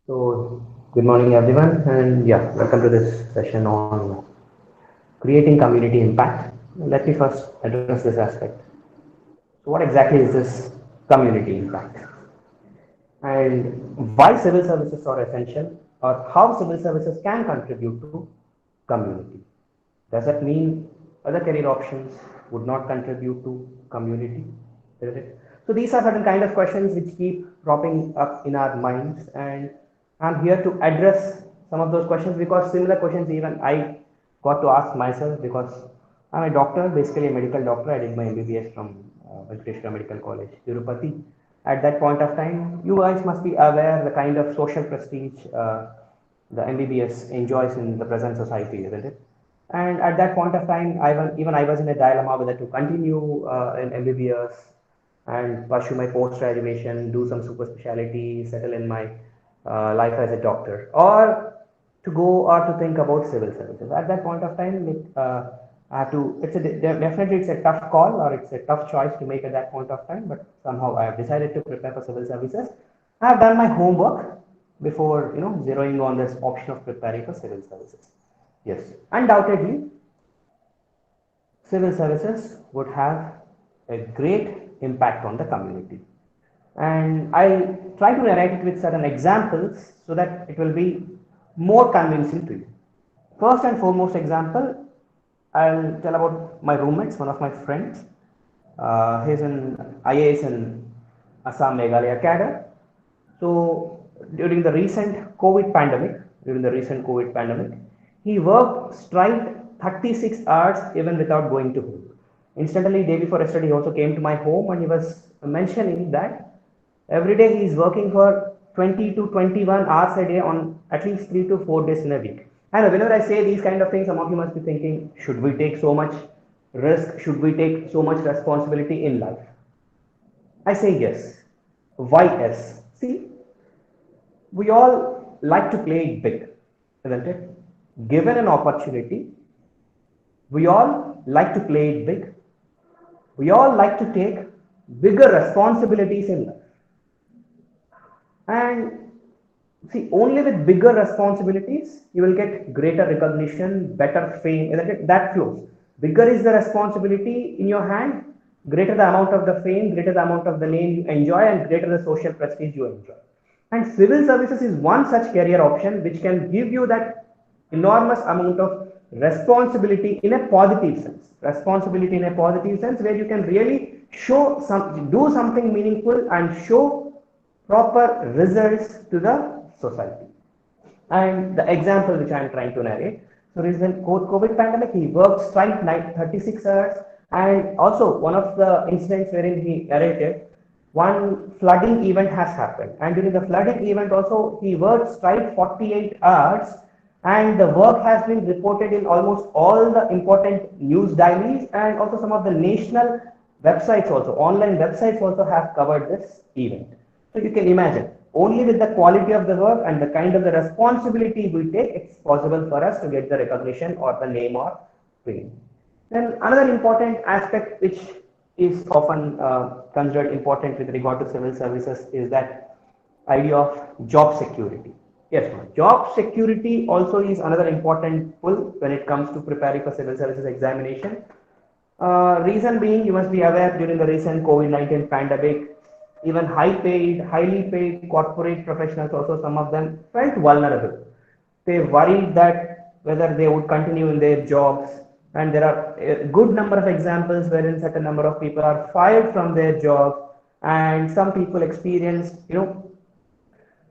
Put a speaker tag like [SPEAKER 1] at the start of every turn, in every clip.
[SPEAKER 1] So, good morning everyone, and yeah, welcome to this session on creating community impact. Let me first address this aspect. So, what exactly is this community impact? And why civil services are essential, or how civil services can contribute to community? Does that mean other career options would not contribute to community? Is it? So these are certain kind of questions which keep cropping up in our minds, and I'm here to address some of those questions because similar questions even I got to ask myself because I'm a doctor, basically a medical doctor. I did my MBBS from Venkateshwara Medical College, Tirupati. At that point of time, you guys must be aware the kind of social prestige the MBBS enjoys in the present society, isn't it? And at that point of time, even I was in a dilemma whether to continue in MBBS and pursue my post graduation, do some super specialty, settle in my life as a doctor, or to go or to think about civil services. At that point of time, I have to. Definitely it's a tough call or it's a tough choice to make at that point of time. But somehow I have decided to prepare for civil services. I have done my homework before zeroing on this option of preparing for civil services. Yes, undoubtedly, civil services would have a great impact on the community. And I try to narrate it with certain examples so that it will be more convincing to you. First and foremost example, I'll tell about my roommates, one of my friends. He's in IAS in Assam Meghalaya cadre. So during the recent COVID pandemic, he worked straight 36 hours even without going to home. Instantly, day before yesterday, he also came to my home and he was mentioning that every day he is working for 20 to 21 hours a day on at least 3 to 4 days in a week. And whenever I say these kind of things, some of you must be thinking, should we take so much risk? Should we take so much responsibility in life? I say yes. Why yes? See, we all like to play it big, isn't it? Given an opportunity, we all like to play it big. We all like to take bigger responsibilities in life. And see, only with bigger responsibilities, you will get greater recognition, better fame, isn't it? That flows. Bigger is the responsibility in your hand, greater the amount of the fame, greater the amount of the name you enjoy, and greater the social prestige you enjoy. And civil services is one such career option which can give you that enormous amount of responsibility in a positive sense. Responsibility in a positive sense where you can really do something meaningful and show proper results to the society. And the example which I am trying to narrate. So recent COVID pandemic, he worked straight night 36 hours, and also one of the incidents wherein he narrated, one flooding event has happened, and during the flooding event also he worked straight 48 hours, and the work has been reported in almost all the important news diaries and also some of the national websites also, online websites also have covered this event. So you can imagine, only with the quality of the work and the kind of the responsibility we take, it's possible for us to get the recognition or the name or fame. Then another important aspect which is often considered important with regard to civil services is that idea of job security. Yes, job security also is another important pull when it comes to preparing for civil services examination. Reason being, you must be aware during the recent COVID-19 pandemic, even highly paid corporate professionals, also some of them felt vulnerable. They worried that whether they would continue in their jobs, and there are a good number of examples wherein certain number of people are fired from their jobs, and some people experienced,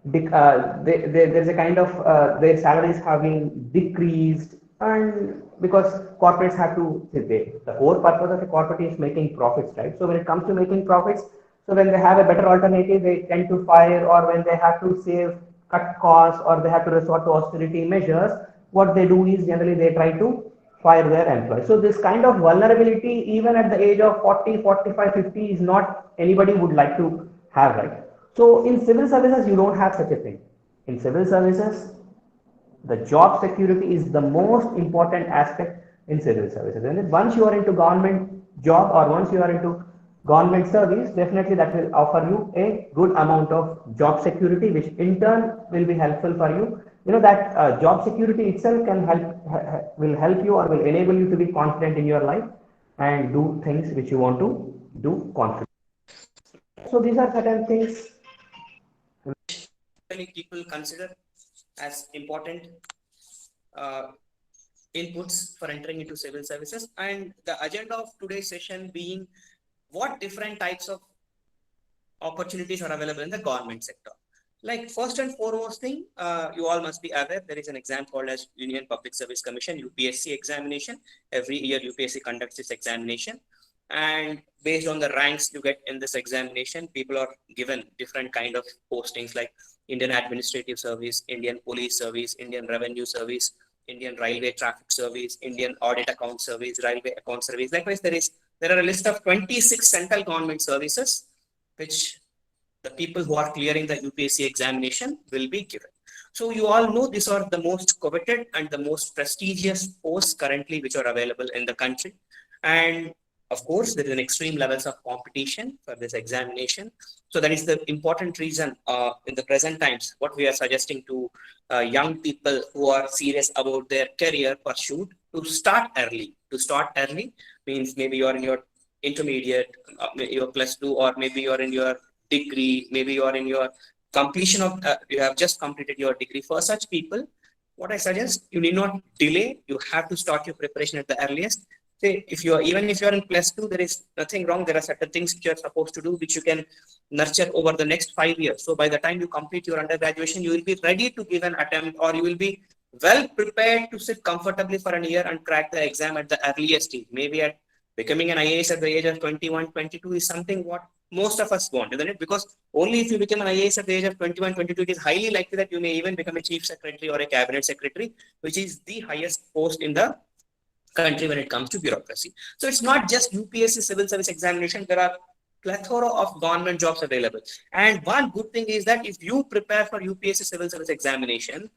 [SPEAKER 1] there's a kind of their salaries having decreased, and because corporates have to the whole purpose of a corporate is making profits, right? So when it comes to making profits, so when they have a better alternative, they tend to fire, or when they have to cut costs, or they have to resort to austerity measures, what they do is generally they try to fire their employees. So this kind of vulnerability, even at the age of 40, 45, 50, is not anybody would like to have, right? So in civil services, you don't have such a thing. In civil services, the job security is the most important aspect in civil services. And once you are into government job, or once you are into government service, definitely that will offer you a good amount of job security, which in turn will be helpful for you. You know that job security itself can will help you or will enable you to be confident in your life and do things which you want to do confidently. So these are certain things
[SPEAKER 2] Many people consider as important uh, inputs for entering into civil services, and the agenda of today's session being what different types of opportunities are available in the government sector. Like first and foremost thing, you all must be aware there is an exam called as Union Public Service Commission (UPSC) examination. Every year UPSC conducts this examination, and based on the ranks you get in this examination, people are given different kind of postings like Indian Administrative Service, Indian Police Service, Indian Revenue Service, Indian Railway Traffic Service, Indian Audit Account Service, Railway Account Service. Likewise, there are a list of 26 central government services which the people who are clearing the UPSC examination will be given. So you all know these are the most coveted and the most prestigious posts currently which are available in the country. And of course, there is an extreme levels of competition for this examination. So that is the important reason in the present times, what we are suggesting to young people who are serious about their career pursuit to start early. To start early means maybe you are in your intermediate, your plus two, or maybe you are in your degree, maybe you are in your completion of, you have just completed your degree. For such people, what I suggest, you need not delay. You have to start your preparation at the earliest. Say, if you are, even if you are in plus two, there is nothing wrong. There are certain things which you are supposed to do, which you can nurture over the next 5 years. So by the time you complete your undergraduation, you will be ready to give an attempt, or you will be well prepared to sit comfortably for a year and crack the exam at the earliest stage. Maybe at becoming an IAS at the age of 21, 22 is something what most of us want, isn't it? Because only if you become an IAS at the age of 21, 22, it is highly likely that you may even become a chief secretary or a cabinet secretary, which is the highest post in the country when it comes to bureaucracy. So it's not just UPSC civil service examination. There are plethora of government jobs available. And one good thing is that if you prepare for UPSC civil service examination,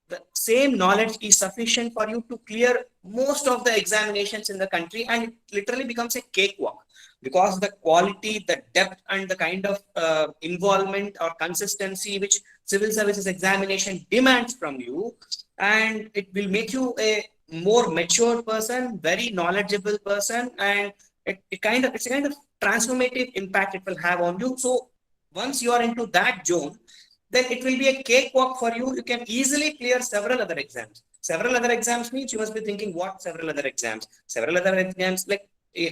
[SPEAKER 2] the same knowledge is sufficient for you to clear most of the examinations in the country, and it literally becomes a cakewalk because the quality, the depth, and the kind of involvement or consistency which civil services examination demands from you, and it will make you a more mature person, very knowledgeable person, and it's a kind of transformative impact it will have on you. So once you are into that zone, then it will be a cakewalk for you. You can easily clear several other exams. Several other exams means you must be thinking what several other exams? Several other exams, like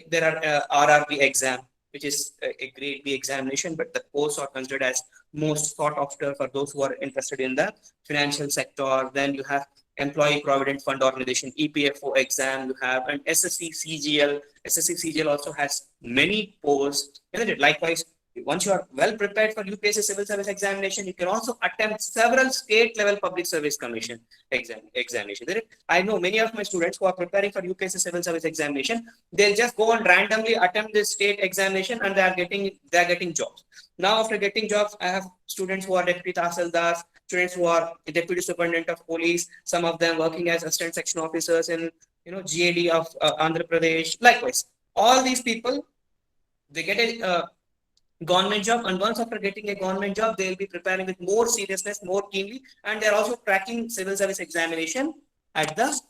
[SPEAKER 2] there are RRB exam, which is a grade B examination, but the posts are considered as most sought after for those who are interested in the financial sector. Then you have Employee Provident Fund Organization, EPFO exam, you have an SSC CGL. SSC CGL also has many posts, isn't it? Likewise, once you are well prepared for UPSC civil service examination, you can also attempt several state level public service commission examination. I know many of my students who are preparing for UPSC civil service examination, they'll just go and randomly attempt this state examination and they are getting jobs. Now after getting jobs, I have students who are deputy tahsildars, students who are deputy superintendent of police, some of them working as assistant section officers in GAD of Andhra Pradesh. Likewise, all these people, they get a government job, and once after getting a government job, they will be preparing with more seriousness, more keenly, and they're also cracking civil service examination at the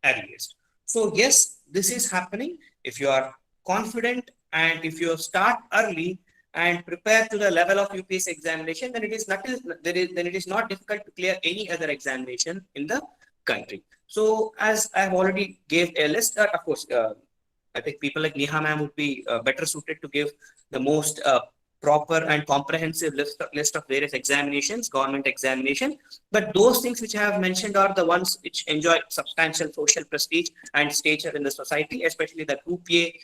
[SPEAKER 2] earliest. So yes, this is happening. If you are confident and if you start early and prepare to the level of UPSC examination, then it is not difficult to clear any other examination in the country. So as I have already gave a list, of course, I think people like Neha ma'am would be better suited to give the most proper and comprehensive list of various examinations, government examination. But those things which I have mentioned are the ones which enjoy substantial social prestige and stature in the society, especially the Group A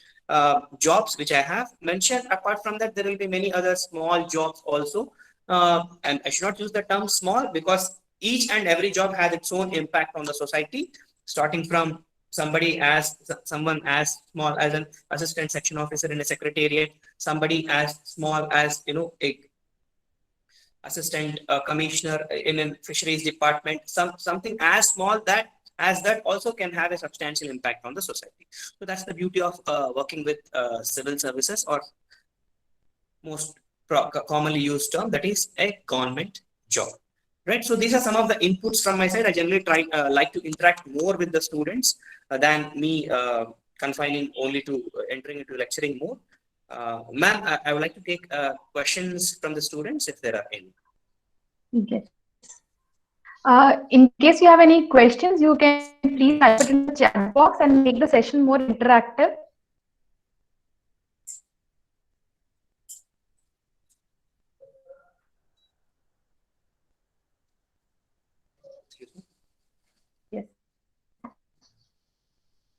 [SPEAKER 2] jobs which I have mentioned. Apart from that, there will be many other small jobs also. And I should not use the term small because each and every job has its own impact on the society, starting from someone as small as an assistant section officer in a secretariat, somebody as small as a assistant commissioner in a fisheries department, something as small that also can have a substantial impact on the society. So that's the beauty of working with civil services or most commonly used term, that is a government job. Right. So these are some of the inputs from my side. I generally try like to interact more with the students than me confining only to entering into lecturing more. Ma'am, I would like to take questions from the students if there are any.
[SPEAKER 3] Yes. In case you have any questions, you can please type it in the chat box and make the session more interactive. Yes.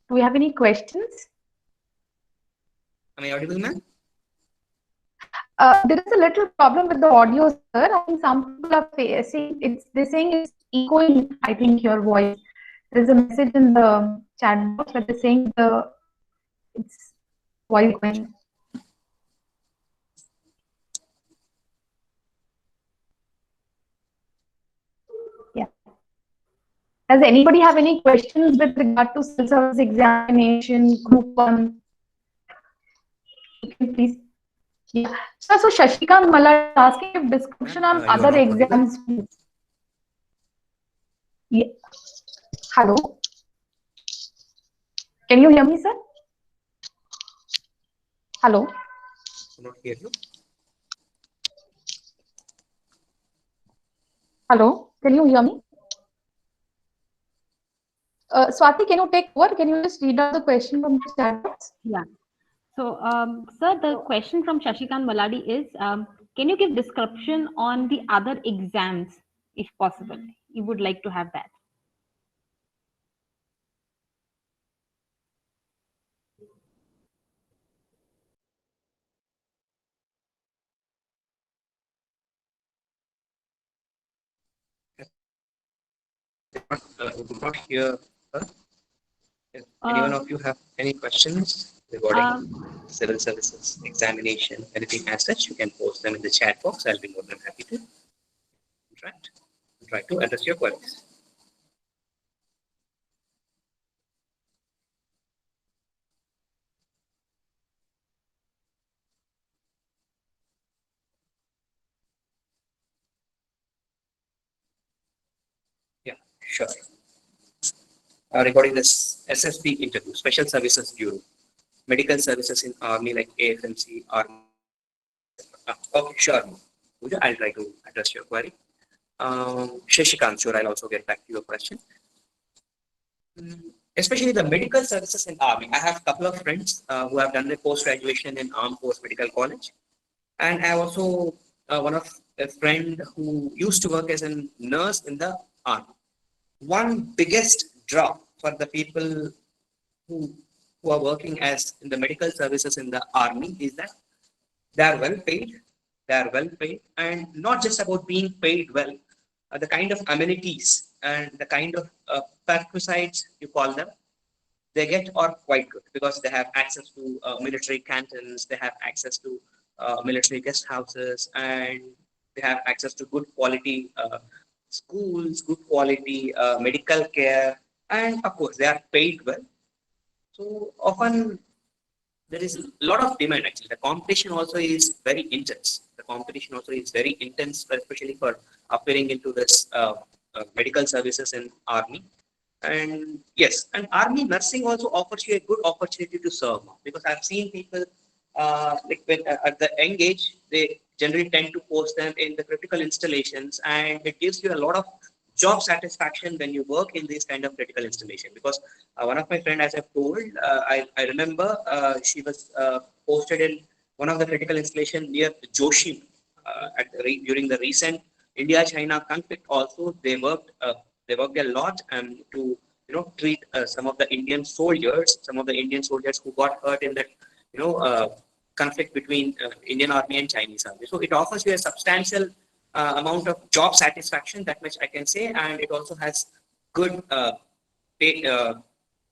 [SPEAKER 3] Do we have any questions?
[SPEAKER 2] Am I audible, ma'am?
[SPEAKER 3] There is a little problem with the audio, sir. I think some people are facing it's. They're saying it's echoing. I think your voice. There is a message in the chat box where they're saying it's voice going. Yeah. Does anybody have any questions with regard to civil service examination, Group 1? You can please. Yeah. So Shashikant Malad is asking if description on
[SPEAKER 2] You are
[SPEAKER 3] other
[SPEAKER 2] not audible.
[SPEAKER 3] exams. Yeah. Hello. Can you hear me, sir? Hello.
[SPEAKER 2] Not hear you.
[SPEAKER 3] Hello. Can you hear me? Swati, can you take over? Can you just read out the question from the chat box?
[SPEAKER 4] Yeah. So, sir, the question from Shashikant Maladi is, can you give description on the other exams, if possible? You would like to have that.
[SPEAKER 2] Could not hear her. If anyone of you have any questions regarding civil services examination, anything as such, you can post them in the chat box. I'll be more than happy to interact, try to address your queries. Yeah, sure. Regarding this SSB interview, Special Services Bureau, medical services in Army like AFMC, Army. Okay, sure. Pooja, I'll try to address your query. Shashikant, sure, I'll also get back to your question. Especially the medical services in Army. I have a couple of friends who have done their post-graduation in Armed Force Medical College. And I have also one of a friend who used to work as a nurse in the Army. One biggest draw for the people who, who are working as in the medical services in the Army is that they are well paid. They are well paid, and not just about being paid well, the kind of amenities and the kind of perquisites you call them, they get are quite good because they have access to military cantons, they have access to military guest houses, and they have access to good quality schools, good quality medical care, and of course they are paid well. So often there is a lot of demand actually. The competition also is very intense. The competition also is very intense, especially for appearing into this medical services in army. And yes, and army nursing also offers you a good opportunity to serve because I've seen people like when at the young age they generally tend to post them in the critical installations, and it gives you a lot of job satisfaction when you work in this kind of critical installation. Because one of my friend, as I've told, I remember she was posted in one of the critical installation near Joshim during the recent India-China conflict. Also, they worked a lot to treat some of the Indian soldiers who got hurt in that you know uh, conflict between Indian Army and Chinese Army. So it offers you a substantial amount of job satisfaction, that much I can say, and it also has good pay.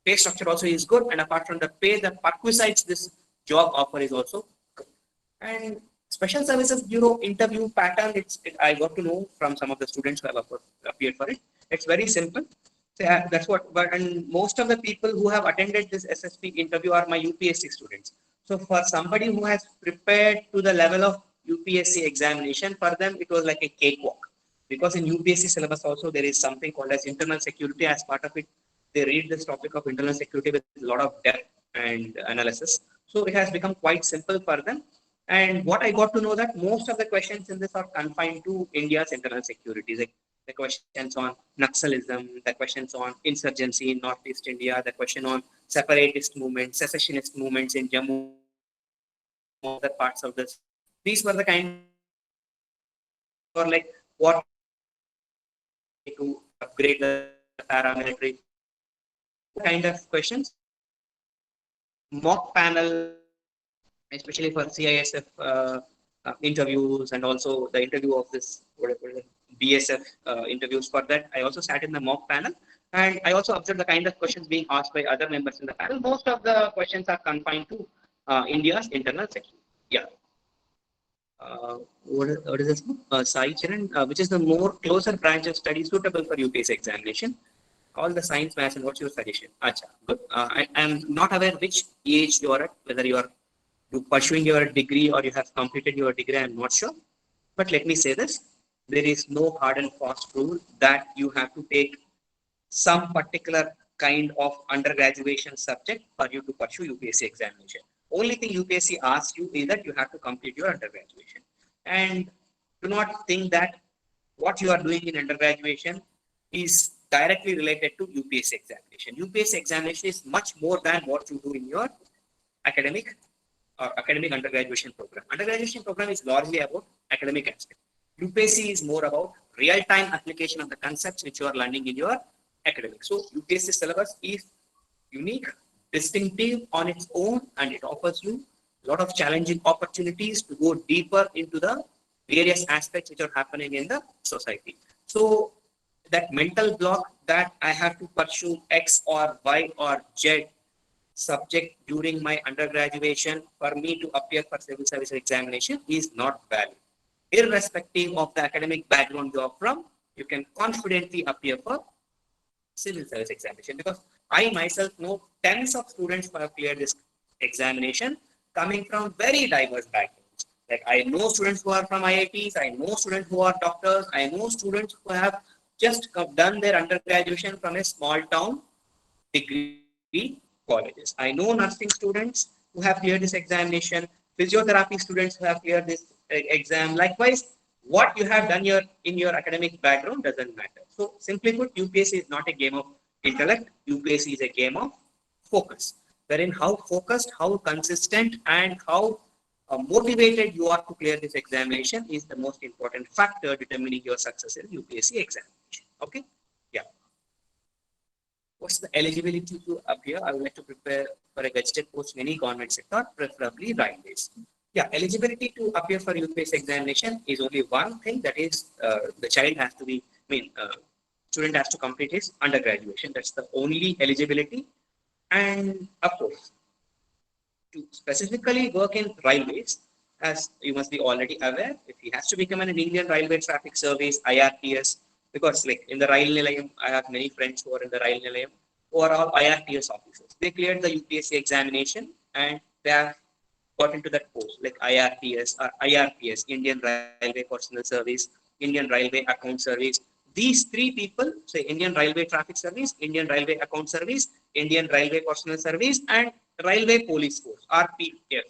[SPEAKER 2] Pay structure also is good, and apart from the pay, the perquisites this job offer is also good. And Special Services Bureau interview pattern, I got to know from some of the students who have appeared for it. It's very simple. So, that's what, but and most of the people who have attended this SSP interview are my UPSC students. So for somebody who has prepared to the level of UPSC examination, for them it was like a cakewalk. Because in UPSC syllabus also there is something called as internal security. As part of it, they read this topic of internal security with a lot of depth and analysis. So it has become quite simple for them. And what I got to know that most of the questions in this are confined to India's internal security. Like the questions on Naxalism, the questions on insurgency in Northeast India, the question on separatist movements, secessionist movements in Jammu, other parts of this. These were the kind or like what to upgrade the paramilitary kind of questions. Mock panel, especially for CISF interviews, and also the interview of this BSF interviews. For that, I also sat in the mock panel, and I also observed the kind of questions being asked by other members in the panel. Most of the questions are confined to India's internal security. Yeah. What is this? Sai Charan, which is the more closer branch of study suitable for UPSC examination? All the science, maths, and what's your suggestion? Acha, good. I am not aware which age you are at, whether you are pursuing your degree or you have completed your degree. I'm not sure. But let me say this: there is no hard and fast rule that you have to take some particular kind of undergraduation subject for you to pursue UPSC examination. Only thing UPSC asks you is that you have to complete your undergraduation. And do not think that what you are doing in undergraduation is directly related to UPSC examination. UPSC examination is much more than what you do in your academic or academic undergraduation program. Undergraduation program is largely about academic aspect. UPSC is more about real-time application of the concepts which you are learning in your academic. So UPSC syllabus is unique, distinctive on its own, and it offers you a lot of challenging opportunities to go deeper into the various aspects which are happening in the society. So that mental block that I have to pursue X or Y or Z subject during my undergraduation for me to appear for civil service examination is not valid. Irrespective of the academic background you are from, you can confidently appear for civil service examination, because I myself know tens of students who have cleared this examination coming from very diverse backgrounds. Like I know students who are from IITs, I know students who are doctors, I know students who have just done their undergraduation from a small town degree colleges. I know nursing students who have cleared this examination, physiotherapy students who have cleared this exam. Likewise, what you have done in your academic background doesn't matter. So simply put, UPSC is not a game of intellect. UPSC is a game of focus, wherein how focused, how consistent, and how motivated you are to clear this examination is the most important factor determining your success in UPSC examination. Okay? Yeah. What's the eligibility to appear? I would like to prepare for a gazetted post in any government sector, preferably railways. Yeah, eligibility to appear for UPSC examination is only one thing, that is the child has to be, student has to complete his undergraduation. That's the only eligibility. And of course, to specifically work in railways, as you must be already aware, if he has to become an Indian Railway Traffic Service, IRTS, because like in the Rail Nilayam, I have many friends who are in the Rail Nilayam, who are all IRTS officers. They cleared the UPSC examination and they have got into that post, like IRTS or IRPS, Indian Railway Personnel Service, Indian Railway Account Service. These three people, say Indian Railway Traffic Service, Indian Railway Account Service, Indian Railway Personnel Service, and Railway Police Force, RPF.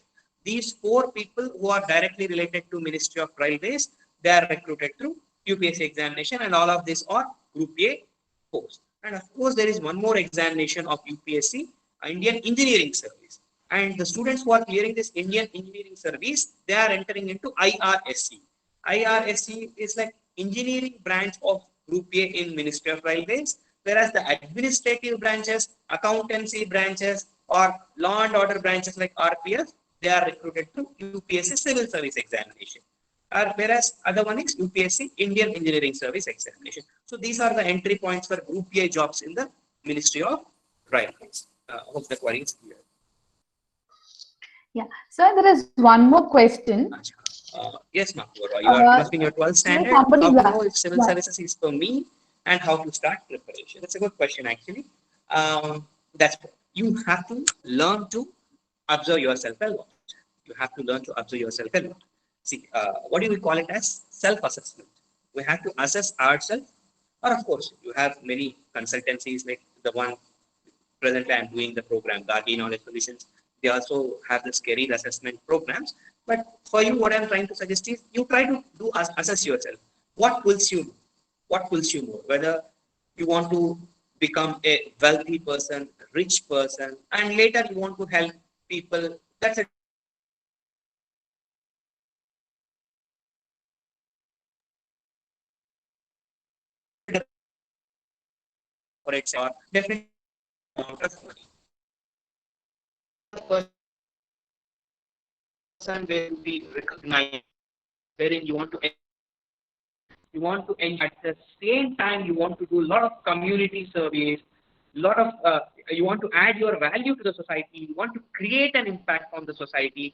[SPEAKER 2] These four people who are directly related to Ministry of Railways, they are recruited through UPSC examination, and all of these are Group A posts. And of course, there is one more examination of UPSC, Indian Engineering Service. And the students who are clearing this Indian Engineering Service, they are entering into IRSC. IRSC is like engineering branch of Group A in Ministry of Railways, whereas the administrative branches, accountancy branches, or law and order branches like RPF, they are recruited to UPSC Civil Service Examination. Whereas other one is UPSC Indian Engineering Service Examination. So these are the entry points for Group A jobs in the Ministry of Railways. Hope the query is clear.
[SPEAKER 3] Yeah. Sir, there is one more question.
[SPEAKER 2] Yes, ma'am. You are asking your 12th standard. How to know if civil services is for me and how to start preparation? That's a good question, actually. That's you have to learn to observe yourself a lot. You have to learn to observe yourself a lot. See, what do we call it as self-assessment? We have to assess ourselves, or of course, you have many consultancies like the one presently I'm doing the program, Gagi Knowledge Solutions. They also have this career assessment programs. But for you, what I'm trying to suggest is you try to do assess yourself. What pulls you? What pulls you more? Whether you want to become a wealthy person, rich person, and later you want to help people. That's a or it's or definitely amount of money. Person will be recognized, wherein you want to at the same time you want to do a lot of community surveys, lot of you want to add your value to the society, you want to create an impact on the society.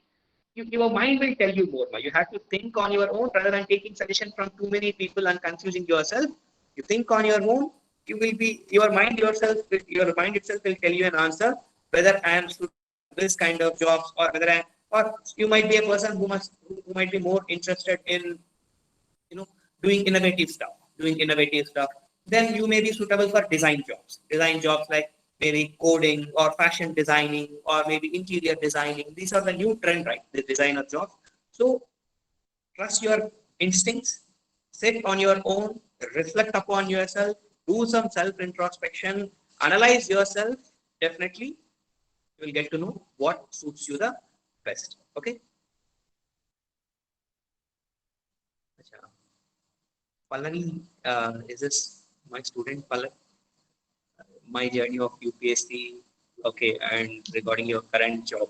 [SPEAKER 2] Your mind will tell you more. You have to think on your own rather than taking suggestion from too many people and confusing yourself. You think on your own, you will be your mind itself will tell you an answer whether I am this kind of jobs or whether I or you might be a person who might be more interested in doing innovative stuff. Then you may be suitable for design jobs like maybe coding or fashion designing or maybe interior designing. These are the new trend, right? The designer jobs. So trust your instincts, sit on your own, reflect upon yourself, do some self introspection, analyze yourself. Definitely you will get to know what suits you the best. Okay. Pallavi, is this my student Pallavi? My journey of UPSC, okay, and regarding your current job.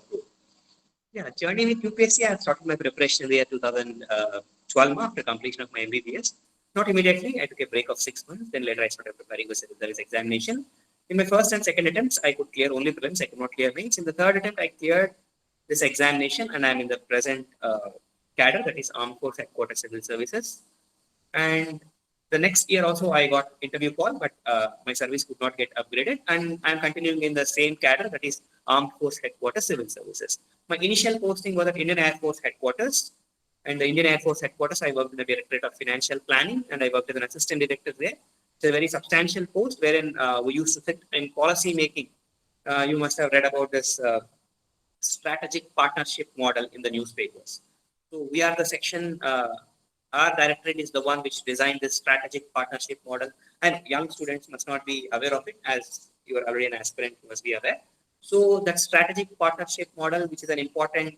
[SPEAKER 2] Yeah, journey with UPSC, I started my preparation in the year 2012 after completion of my MBBS. Not immediately, I took a break of 6 months. Then later I started preparing for civil service examination. In my first and second attempts, I could clear only prelims. I could not clear mains. In the third attempt, I cleared this examination, and I'm in the present cadre, that is Armed Force Headquarters Civil Services. And the next year also I got interview call, but my service could not get upgraded, and I'm continuing in the same cadre, that is Armed Force Headquarters Civil Services. My initial posting was at Indian Air Force Headquarters, and the Indian Air Force Headquarters I worked in the Directorate of Financial Planning, and I worked as an assistant director there. It's a very substantial post wherein we used to sit in policy making. You must have read about this strategic partnership model in the newspapers. So we are the section. Our directorate is the one which designed this strategic partnership model, and young students must not be aware of it, as you are already an aspirant, you must be aware. So that strategic partnership model, which is an important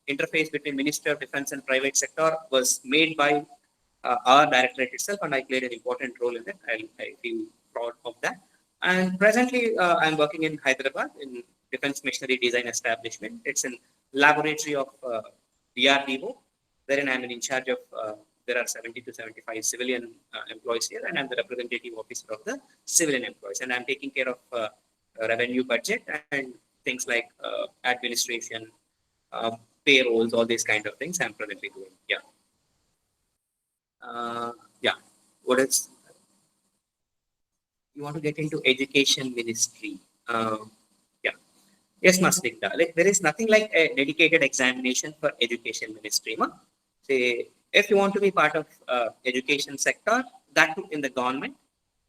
[SPEAKER 2] interface between Ministry of Defense and private sector, was made by our directorate itself, and I played an important role in it. I feel proud of that. And presently, I'm working in Hyderabad in Defense Machinery Design Establishment. It's a laboratory of DRDO, wherein I'm in charge of, there are 70 to 75 civilian employees here, and I'm the representative officer of the civilian employees. And I'm taking care of revenue budget and things like administration, payrolls, all these kind of things I'm presently doing. Yeah. Yeah. What else? You want to get into education ministry? Yeah. Yes, Masnikta. Like, there is nothing like a dedicated examination for education ministry. Say, if you want to be part of education sector, that too in the government,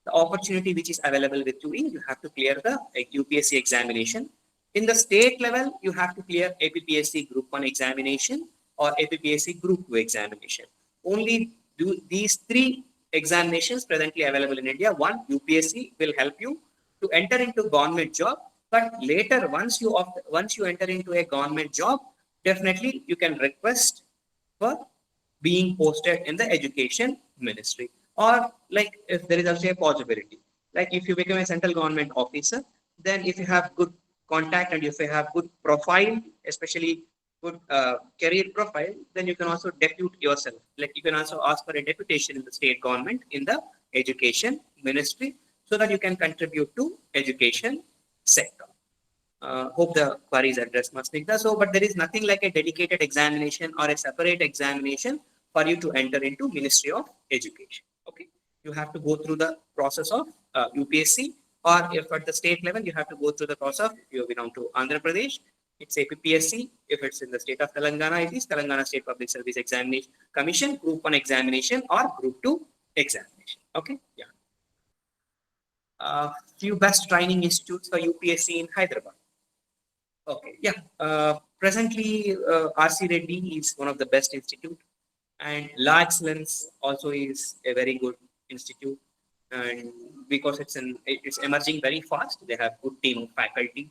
[SPEAKER 2] the opportunity which is available with you is you have to clear the UPSC examination. In the state level, you have to clear APPSC Group 1 examination or APPSC Group 2 examination. Only do these three examinations presently available in India. One, UPSC will help you to enter into government job, but later once you enter into a government job, definitely you can request for being posted in the education ministry. Or like if there is also a possibility, like if you become a central government officer, then if you have good contact and if you have good profile, especially good career profile, then you can also depute yourself. Like you can also ask for a deputation in the state government in the education ministry, so that you can contribute to education sector. Hope the query is addressed, Masnigdha. So, but there is nothing like a dedicated examination or a separate examination for you to enter into Ministry of Education. Okay, you have to go through the process of UPSC, or if at the state level, you have to go through the process of, if you belong to Andhra Pradesh, it's APPSC. If it's in the state of Telangana, it is Telangana State Public Service Examination Commission, Group 1 examination or Group 2 examination. Okay, yeah. Few best training institutes for UPSC in Hyderabad. Okay, yeah. Presently, RC Reddy is one of the best institute, and La Excellence also is a very good institute. And because it's emerging very fast, they have good team of faculty.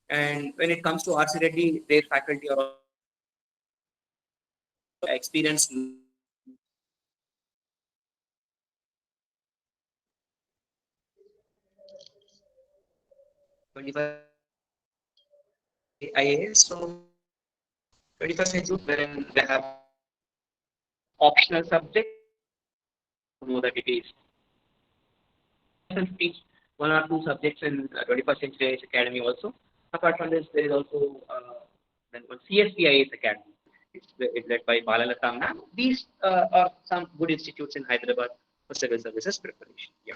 [SPEAKER 2] And when it comes to RC Reddy, their faculty are experienced. 21st IAS, so 21st century wherein they have optional subject, know that it is teach one or two subjects in 21st century IAS Academy also. Apart from this, there is also then one CSPIAS Academy. It's led by Balalata ma'am. These are some good institutes in Hyderabad for civil services preparation. Yeah.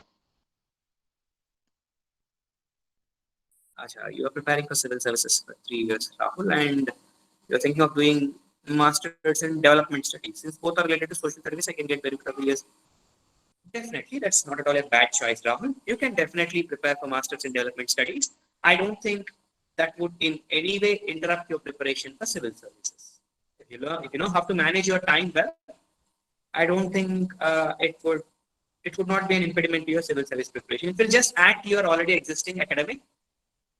[SPEAKER 2] Acha, you are preparing for civil services for 3 years, Rahul, and you're thinking of doing masters in development studies. Since both are related to social service, I can get very years. Definitely, that's not at all a bad choice, Rahul. You can definitely prepare for masters in development studies. I don't think that would in any way interrupt your preparation for civil services. If you know how to manage your time well, I don't think it would not be an impediment to your civil service preparation. It will just add to your already existing academic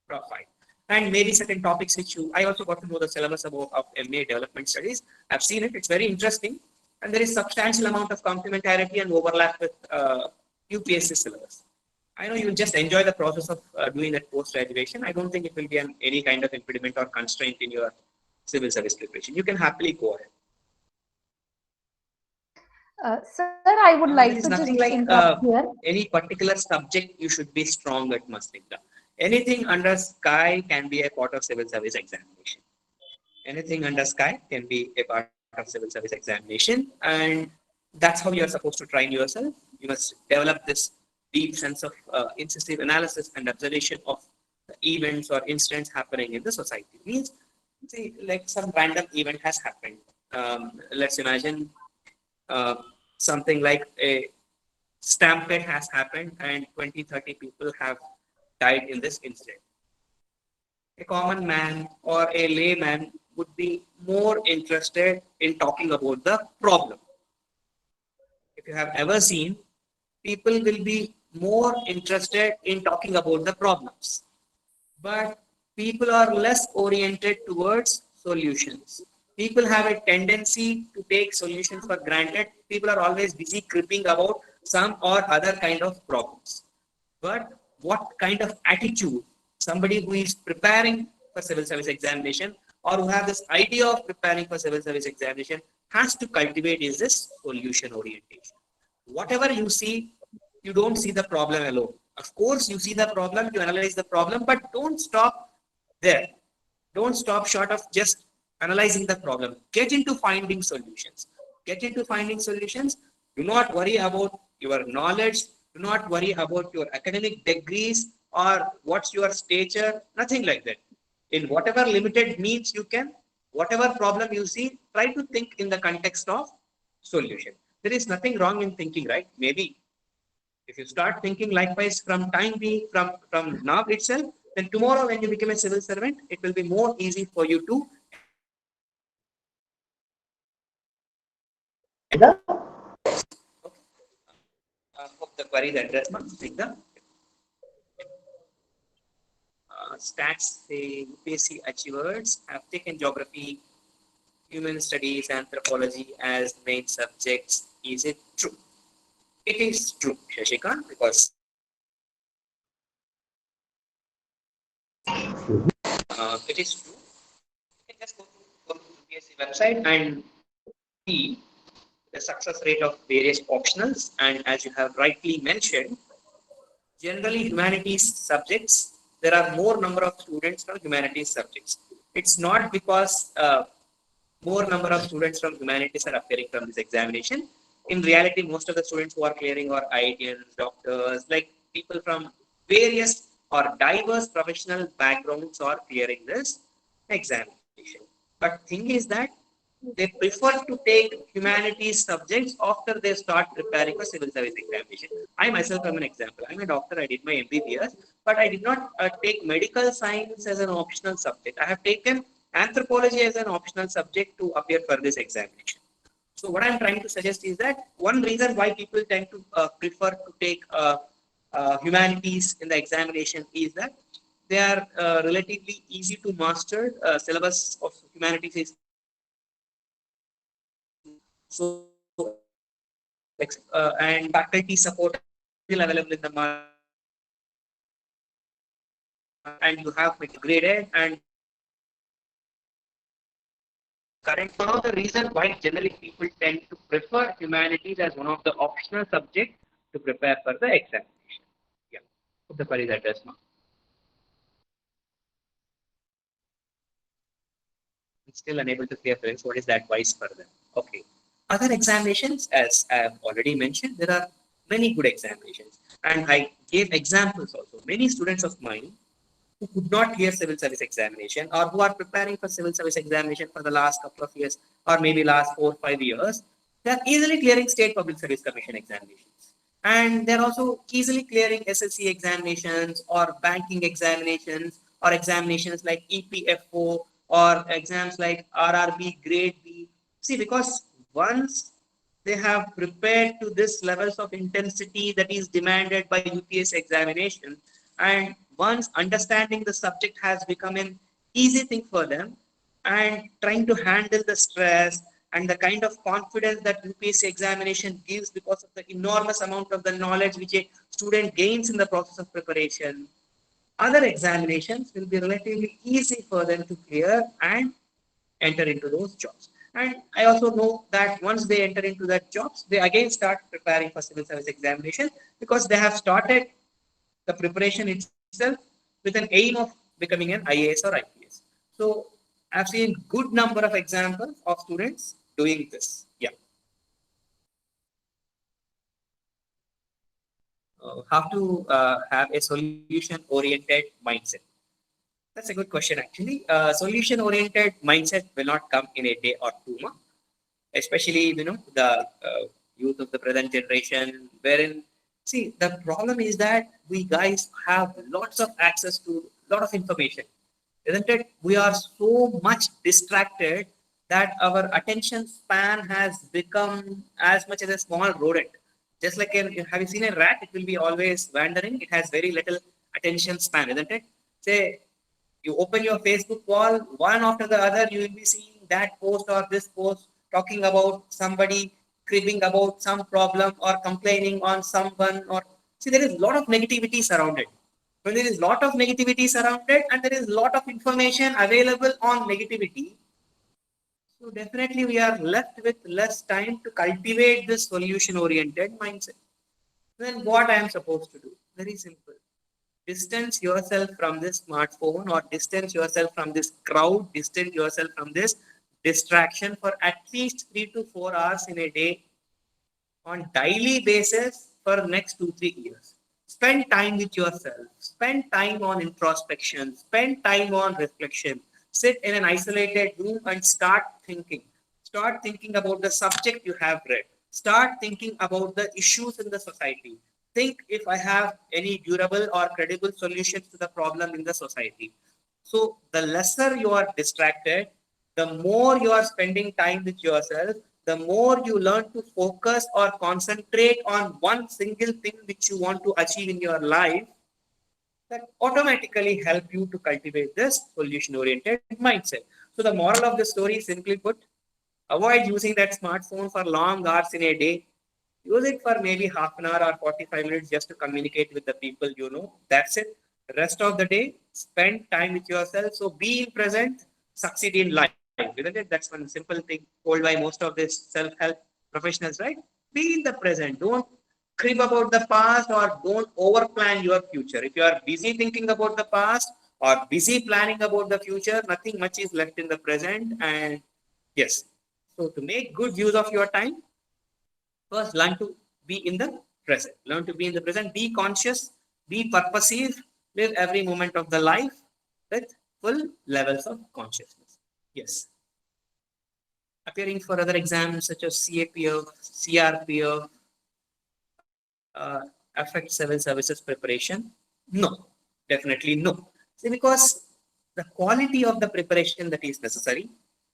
[SPEAKER 2] profile. And maybe certain topics which I also got to know the syllabus of MA development studies. I've seen it, it's very interesting. And there is substantial amount of complementarity and overlap with UPSC syllabus. I know you'll just enjoy the process of doing that post-graduation. I don't think it will be any kind of impediment or constraint in your civil service preparation. You can happily go ahead.
[SPEAKER 3] Sir, I would like
[SPEAKER 2] There is
[SPEAKER 3] to just
[SPEAKER 2] nothing like
[SPEAKER 3] interrupt here.
[SPEAKER 2] any particular subject you should be strong at, Mastika. Anything under sky can be a part of civil service examination. Anything under sky can be a part of civil service examination, and that's how you are supposed to train yourself. You must develop this deep sense of incisive analysis and observation of the events or incidents happening in the society. Means, see, like some random event has happened. Let's imagine something like a stampede has happened and 20-30 people have died in this incident. A common man or a layman would be more interested in talking about the problem. If you have ever seen, people will be more interested in talking about the problems. But people are less oriented towards solutions. People have a tendency to take solutions for granted. People are always busy cribbing about some or other kind of problems. But what kind of attitude somebody who is preparing for civil service examination or who have this idea of preparing for civil service examination has to cultivate is this solution orientation. Whatever you see, you don't see the problem alone. Of course, you see the problem, you analyze the problem, but don't stop there. Don't stop short of just analyzing the problem. Get into finding solutions. Get into finding solutions. Do not worry about your knowledge. Do not worry about your academic degrees or what's your stature. Nothing like that. In whatever limited means you can, whatever problem you see, try to think in the context of solution. There is nothing wrong in thinking, right? Maybe if you start thinking likewise from time being, from now itself, then tomorrow when you become a civil servant, it will be more easy for you to hope the query that address must take the stats say UPSC achievers have taken geography, human studies, anthropology as main subjects. Is it true? It is true, Shashikant, because it is true. You can just go to UPSC website and see the success rate of various optionals. And as you have rightly mentioned, generally humanities subjects, there are more number of students from humanities subjects. It's not because more number of students from humanities are appearing from this examination. In reality, most of the students who are clearing are IITians, doctors, like people from various or diverse professional backgrounds are clearing this. examination. But thing is that they prefer to take humanities subjects after they start preparing for civil service examination. I myself am an example. I'm a doctor. I did my MBBS, but I did not take medical science as an optional subject. I have taken anthropology as an optional subject to appear for this examination. So what I'm trying to suggest is that one reason why people tend to prefer to take humanities in the examination is that they are relatively easy to master. Syllabus of humanities is so and faculty support is available in the market, and you have graded and current. One of the reasons why generally people tend to prefer humanities as one of the optional subjects to prepare for the examination. Yeah, hope the query is addressed now. I'm still unable to clear friends. What is the advice for them? Okay. Other examinations, as I have already mentioned, there are many good examinations. And I gave examples also. Many students of mine who could not clear civil service examination or who are preparing for civil service examination for the last couple of years or maybe last 4 or 5 years, they are easily clearing state public service commission examinations. And they're also easily clearing SSC examinations or banking examinations or examinations like EPFO or exams like RRB, grade B. See, because once they have prepared to this levels of intensity that is demanded by UPS examination, and once understanding the subject has become an easy thing for them, and trying to handle the stress and the kind of confidence that UPSC examination gives because of the enormous amount of the knowledge which a student gains in the process of preparation, other examinations will be relatively easy for them to clear and enter into those jobs. And I also know that once they enter into that jobs, they again start preparing for civil service examination because they have started the preparation itself with an aim of becoming an IAS or IPS. So I've seen good number of examples of students doing this. Yeah. How to have a solution-oriented mindset? That's a good question, actually. Solution-oriented mindset will not come in a day or two, especially the youth of the present generation. Wherein, see, the problem is that we guys have lots of access to lot of information, isn't it? We are so much distracted that our attention span has become as much as a small rodent. Just like have you seen a rat? It will be always wandering. It has very little attention span, isn't it? Say you open your Facebook wall, one after the other, you will be seeing that post or this post talking about somebody cribbing about some problem or complaining on someone. Or see, there is a lot of negativity surrounded. When there is a lot of negativity surrounded and there is a lot of information available on negativity, so definitely we are left with less time to cultivate this solution-oriented mindset. Then what I am supposed to do? Very simple. Distance yourself from this smartphone or distance yourself from this crowd, distance yourself from this distraction for at least 3 to 4 hours in a day on daily basis for next 2-3 years. Spend time with yourself, spend time on introspection, spend time on reflection, sit in an isolated room and start thinking about the subject you have read, start thinking about the issues in the society. Think if I have any durable or credible solutions to the problem in the society. So the lesser you are distracted, the more you are spending time with yourself, the more you learn to focus or concentrate on one single thing which you want to achieve in your life, that automatically help you to cultivate this solution oriented mindset. So the moral of the story, simply put, avoid using that smartphone for long hours in a day. Use it for maybe half an hour or 45 minutes just to communicate with the people you know. That's it. The rest of the day, spend time with yourself. So be in present, succeed in life. Isn't it? That's one simple thing told by most of these self-help professionals, right? Be in the present. Don't crib about the past or don't overplan your future. If you are busy thinking about the past or busy planning about the future, nothing much is left in the present. And yes, so to make good use of your time, first, learn to be in the present. Learn to be in the present. Be conscious. Be purposive. Live every moment of the life with full levels of consciousness. Yes. Appearing for other exams such as CAPF, CRPF, affect civil services preparation? No, definitely no. See, because the quality of the preparation that is necessary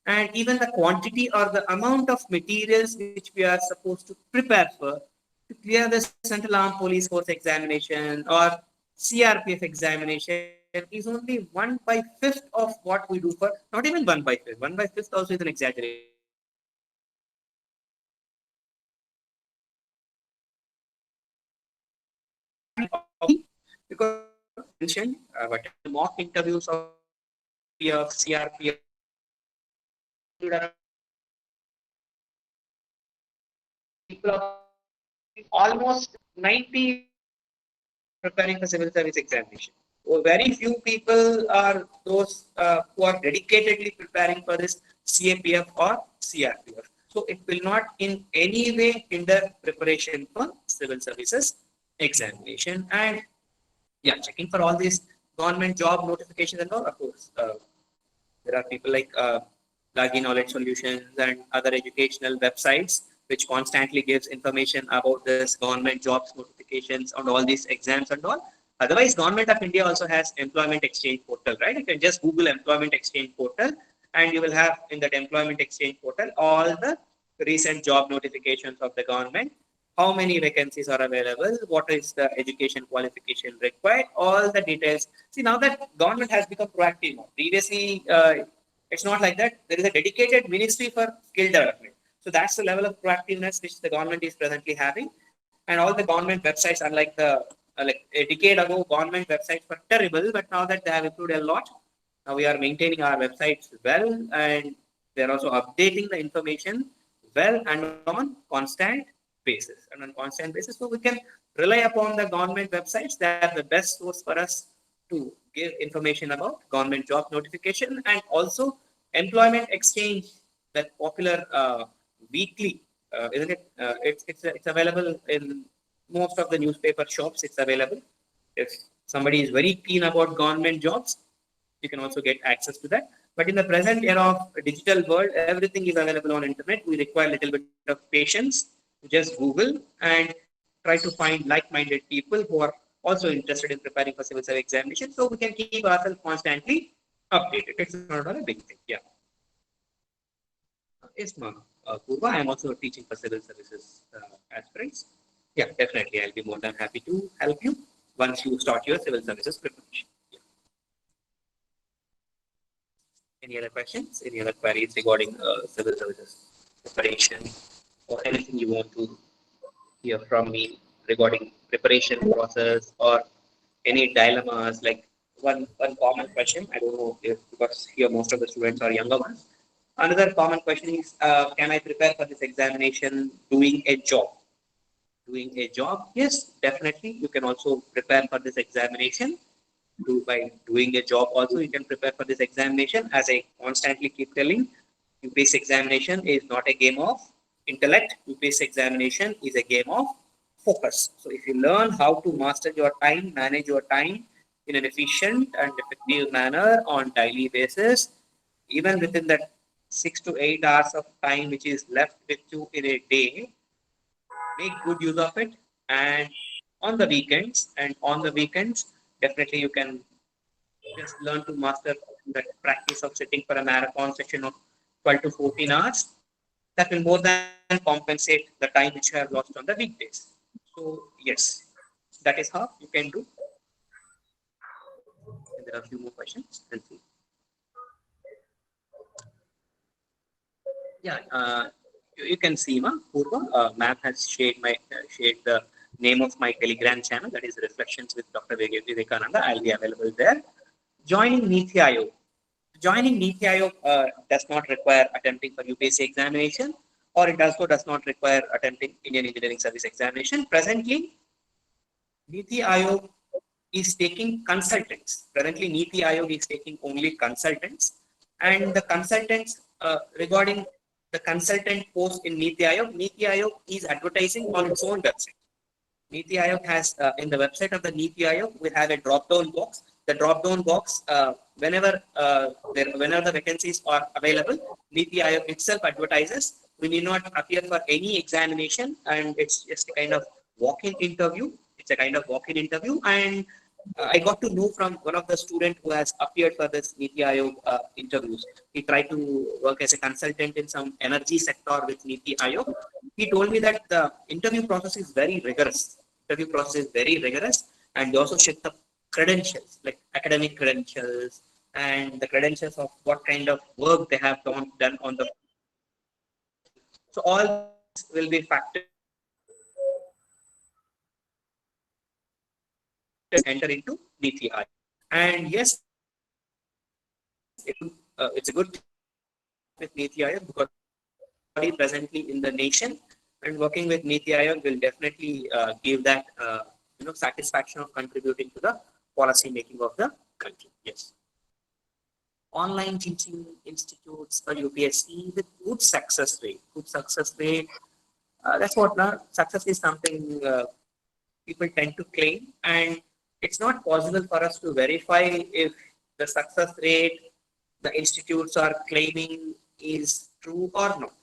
[SPEAKER 2] and even the quantity or the amount of materials which we are supposed to prepare for to clear the Central Armed Police Force examination or CRPF examination is only 1/5 of what we do for, not even 1/5. 1/5 also is an exaggeration. Because mentioned, but mock interviews of CRPF people almost 90 preparing for civil service examination. So very few people are those who are dedicatedly preparing for this CAPF or CRPF. So it will not in any way hinder preparation for civil services examination. And yeah, checking for all these government job notifications and all, of course. There are people like Lagi Knowledge Solutions and other educational websites which constantly gives information about this government jobs notifications on all these exams and all. Otherwise, Government of India also has Employment Exchange portal, right? You can just Google Employment Exchange portal and you will have in that Employment Exchange portal all the recent job notifications of the government, how many vacancies are available, what is the education qualification required, all the details. See, now that government has become proactive now. Previously, it's not like that. There is a dedicated ministry for skill development. So that's the level of proactiveness which the government is presently having. And all the government websites, unlike the like a decade ago, government websites were terrible, but now that they have improved a lot, now we are maintaining our websites well, and they're also updating the information well and on constant basis. And on constant basis, so we can rely upon the government websites. They are the best source for us to give information about government job notification and also employment exchange, that popular weekly, isn't it? It's available in most of the newspaper shops. It's available. If somebody is very keen about government jobs, you can also get access to that. But in the present era of digital world, everything is available on internet. We require a little bit of patience. Just Google and try to find like-minded people who are also interested in preparing for civil service examination. So we can keep ourselves constantly updated. It's not a big thing. Yeah. Yes, ma'am. Purva, I am also teaching for civil services aspirants. Yeah, definitely. I'll be more than happy to help you once you start your civil services preparation. Yeah. Any other questions? Any other queries regarding civil services preparation or anything you want to hear from me regarding preparation process or any dilemmas? Like one common question, I don't know if, because here most of the students are younger ones. Another common question is, can I prepare for this examination doing a job? Doing a job? Yes, definitely. You can also prepare for this examination. By doing a job also, you can prepare for this examination. As I constantly keep telling, UPSC examination is not a game of intellect. UPSC examination is a game of focus. So if you learn how to master your time, manage your time in an efficient and effective manner on daily basis, even within that 6 to 8 hours of time which is left with you in a day, make good use of it. And on the weekends, definitely you can just learn to master that practice of sitting for a marathon session of 12 to 14 hours. That will more than compensate the time which you have lost on the weekdays. So yes, that is how you can do. And there are a few more questions. Let's see. Yeah, you can see, Purva, ma'am has shared the name of my Telegram channel, that is Reflections with Dr. Vivekananda. I'll be available there. Joining Niti Aayog. Joining Niti Aayog does not require attempting for UPSC examination, or it also does not require attempting Indian Engineering Service examination. Presently, Niti Aayog is taking consultants. Currently, Niti Aayog is taking only consultants, and the consultants regarding the consultant post in Niti Aayog is advertising on its own website. Niti Aayog has in the website of the Niti Aayog, we have a drop-down box the drop-down box, whenever the vacancies are available, NITI Aayog itself advertises. We need not appear for any examination, and it's just a kind of walk-in interview. It's a kind of walk-in interview, and I got to know from one of the students who has appeared for this NITI Aayog interviews. He tried to work as a consultant in some energy sector with NITI Aayog. He told me that the interview process is very rigorous. Interview process is very rigorous, and they also check the credentials, like academic credentials and the credentials of what kind of work they have done on the. So all will be factored to enter into NITI Aayog. And yes, it's a good thing with NITI Aayog because presently in the nation, and working with NITI Aayog will definitely give that satisfaction of contributing to the policy making of the country. Yes. Online teaching institutes for UPSC with good success rate. Good success rate. That's what now success is something people tend to claim, and it's not possible for us to verify if the success rate the institutes are claiming is true or not.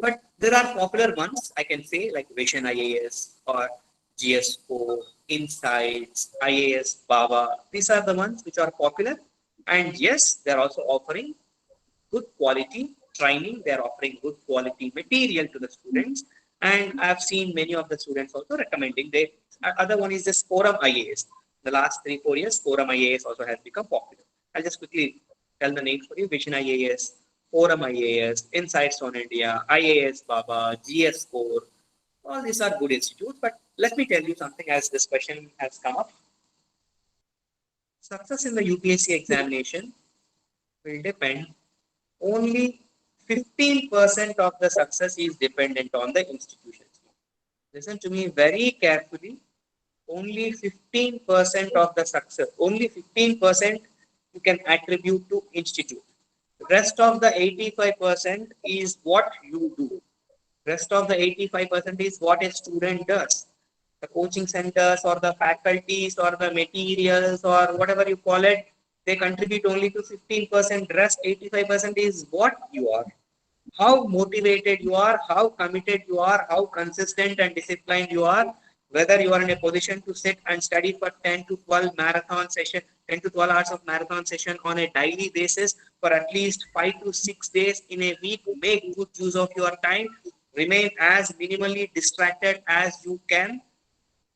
[SPEAKER 2] But there are popular ones, I can say, like Vision IAS or GS4, Insights, IAS, Baba. These are the ones which are popular. And yes, they're also offering good quality training. They're offering good quality material to the students. And I've seen many of the students also recommending. Other one is this Forum IAS. The last 3-4 years, Forum IAS also has become popular. I'll just quickly tell the names for you. Vision IAS, Forum IAS, Insights on India, IAS Baba, GS Score. All these are good institutes. But let me tell you something as this question has come up. Success in the UPSC examination will depend only 15% of the success is dependent on the institutions. Listen to me very carefully. Only 15% of the success, only 15% you can attribute to institute. Rest of the 85% is what you do. Rest of the 85% is what a student does. The coaching centers or the faculties or the materials or whatever you call it, they contribute only to 15%. Rest 85% is what you are. How motivated you are, how committed you are, how consistent and disciplined you are, whether you are in a position to sit and study for 10 to 12 marathon session, 10 to 12 hours of marathon session on a daily basis for at least 5 to 6 days in a week, make good use of your time, remain as minimally distracted as you can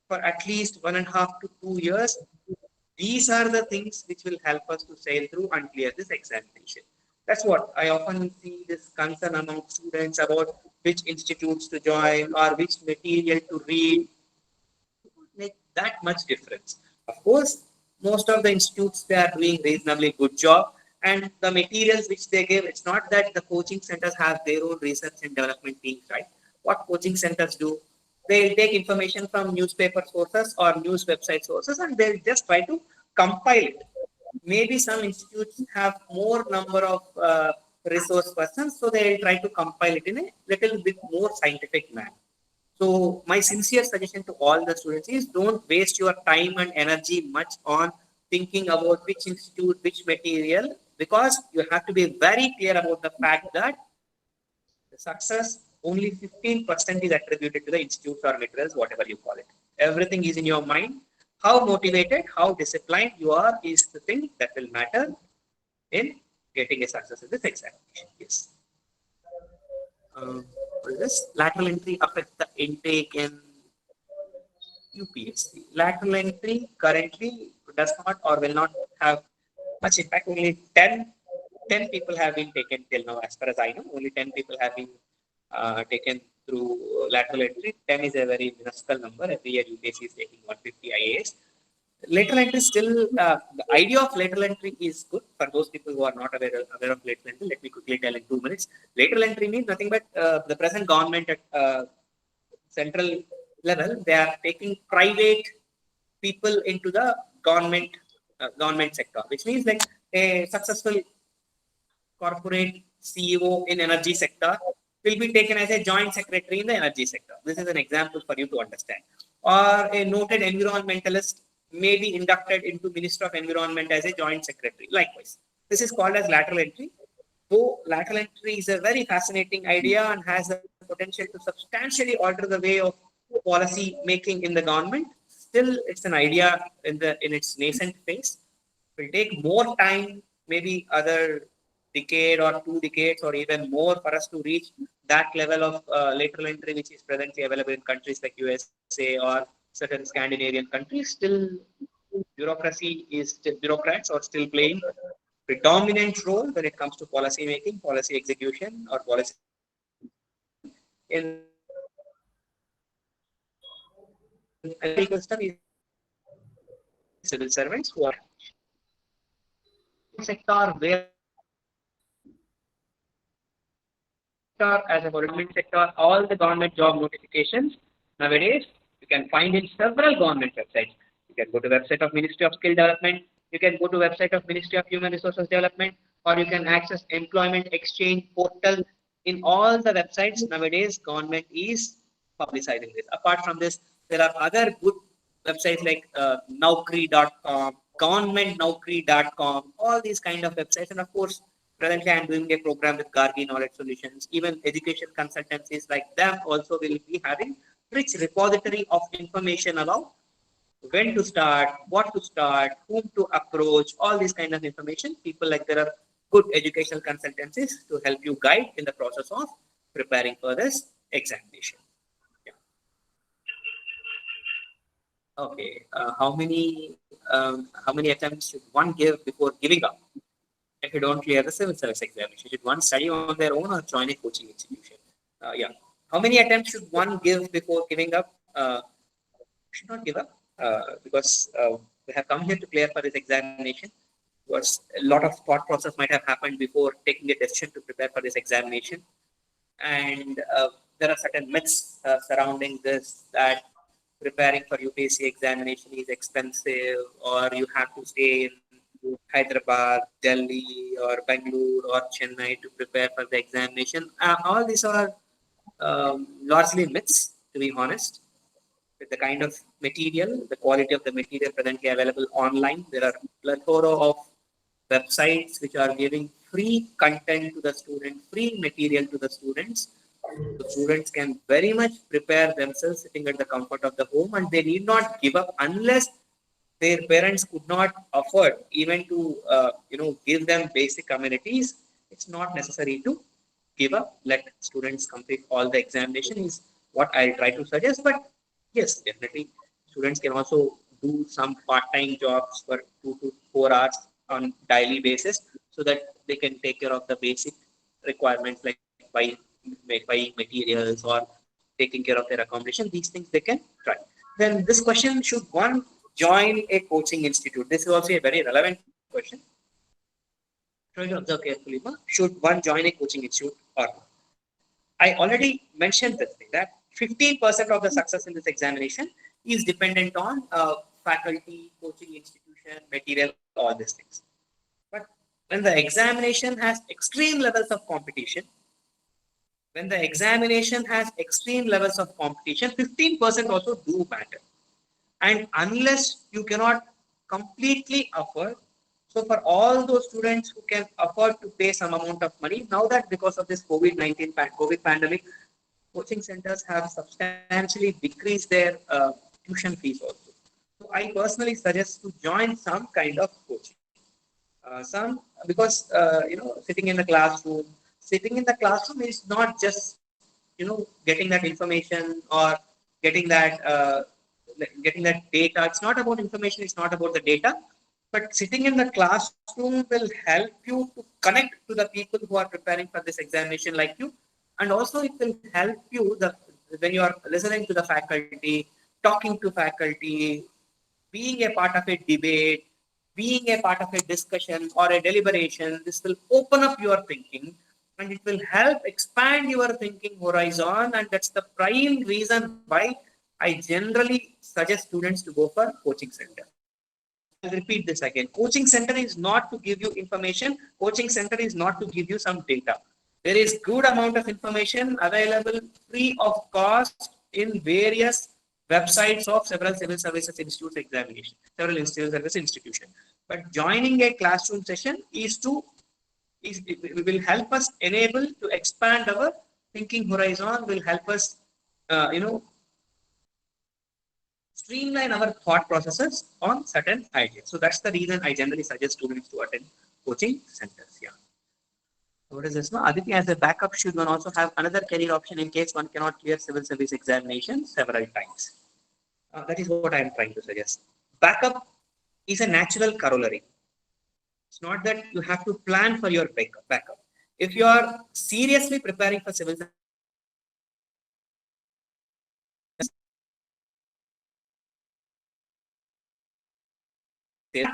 [SPEAKER 2] for at least 1.5 to 2 years. These are the things which will help us to sail through and clear this examination. That's what I often see this concern among students about which institutes to join or which material to read. Make that much difference. Of course, most of the institutes, they are doing reasonably good job, and the materials which they give, it's not that the coaching centers have their own research and development teams, right? What coaching centers do, they'll take information from newspaper sources or news website sources, and they'll just try to compile it. Maybe some institutes have more number of resource persons, so they'll try to compile it in a little bit more scientific manner. So my sincere suggestion to all the students is don't waste your time and energy much on thinking about which institute, which material, because you have to be very clear about the fact that the success, only 15% is attributed to the institutes or materials, whatever you call it. Everything is in your mind. How motivated, how disciplined you are is the thing that will matter in getting a success in this examination. Yes. Will this lateral entry affect the intake in UPSC? Lateral entry currently does not or will not have much impact. Only 10 people have been taken till now, as far as I know. Only 10 people have been taken through lateral entry. 10 is a very minuscule number. Every year UPSC is taking 150 IAS. Lateral entry still, the idea of lateral entry is good for those people who are not aware of lateral entry. Let me quickly tell in 2 minutes. Lateral entry means nothing but the present government at central level, they are taking private people into the government sector, which means like a successful corporate CEO in energy sector will be taken as a joint secretary in the energy sector. This is an example for you to understand. Or a noted environmentalist may be inducted into Ministry of Environment as a joint secretary. Likewise, this is called as lateral entry. Though lateral entry is a very fascinating idea and has the potential to substantially alter the way of policy making in the government, still it's an idea in its nascent phase. It will take more time, maybe other decade or 2 decades or even more, for us to reach that level of lateral entry which is presently available in countries like USA or certain Scandinavian countries. Still, bureaucrats are still playing predominant role when it comes to policy making, policy execution, or policy in ecosystem is civil servants who are sector where as a government sector, all the government job notifications nowadays you can find in several government websites. You can go to website of Ministry of Skill Development, you can go to website of Ministry of Human Resources Development, or you can access Employment Exchange portal. In all the websites nowadays, government is publicizing this. Apart from this, there are other good websites like Naukri.com, governmentnaukri.com, all these kind of websites. And of course, presently I am doing a program with Gargi Knowledge Solutions. Even education consultancies like them also will be having rich repository of information about when to start, what to start, whom to approach, all these kind of information. People like there are good educational consultancies to help you guide in the process of preparing for this examination. Yeah. Okay, how many attempts should one give before giving up? If you don't clear the civil service examination, should one study on their own or join a coaching institution? Yeah. How many attempts should one give before giving up? Should not give up because we have come here to clear for this examination. Because a lot of thought process might have happened before taking a decision to prepare for this examination. And there are certain myths surrounding this, that preparing for UPSC examination is expensive, or you have to stay in Hyderabad, Delhi, or Bangalore, or Chennai to prepare for the examination. All these are largely myths, to be honest. With the kind of material, the quality of the material presently available online, there are plethora of websites which are giving free content to the student, free material to the students. The students can very much prepare themselves sitting at the comfort of the home, and they need not give up unless their parents could not afford even to give them basic amenities. It's not necessary to give up. Let students complete all the examination is what I'll try to suggest. But yes, definitely students can also do some part-time jobs for 2 to 4 hours on daily basis, so that they can take care of the basic requirements like buying materials or taking care of their accommodation. These things they can try. Then this question, should one join a coaching institute? This is also a very relevant question. Try to observe carefully. Should one join a coaching institute or not? I already mentioned this thing, that 15% of the success in this examination is dependent on faculty, coaching institution, material, all these things. But when the examination has extreme levels of competition, 15% also do matter. And unless you cannot completely afford, so for all those students who can afford to pay some amount of money, now that because of this COVID pandemic, coaching centers have substantially decreased their tuition fees also. So I personally suggest to join some kind of coaching. Because sitting in the classroom is not just getting that information or getting that data. It's not about information, it's not about the data, but sitting in the classroom will help you to connect to the people who are preparing for this examination like you. And also it will help you when you are listening to the faculty, talking to faculty, being a part of a debate, being a part of a discussion or a deliberation. This will open up your thinking, and it will help expand your thinking horizon. And that's the prime reason why I generally suggest students to go for coaching center. I'll repeat this again. Coaching center is not to give you information. Coaching center is not to give you some data. There is good amount of information available free of cost in various websites of several civil services institutes examination, several civil service institution. But joining a classroom session will help us enable to expand our thinking horizon, will help us, streamline our thought processes on certain ideas. So that's the reason I generally suggest students to attend coaching centers. Yeah. What is this? No, Aditi, as a backup, should one also have another career option in case one cannot clear civil service examination several times? That is what I am trying to suggest. Backup is a natural corollary. It's not that you have to plan for your backup. If you are seriously preparing for civil service,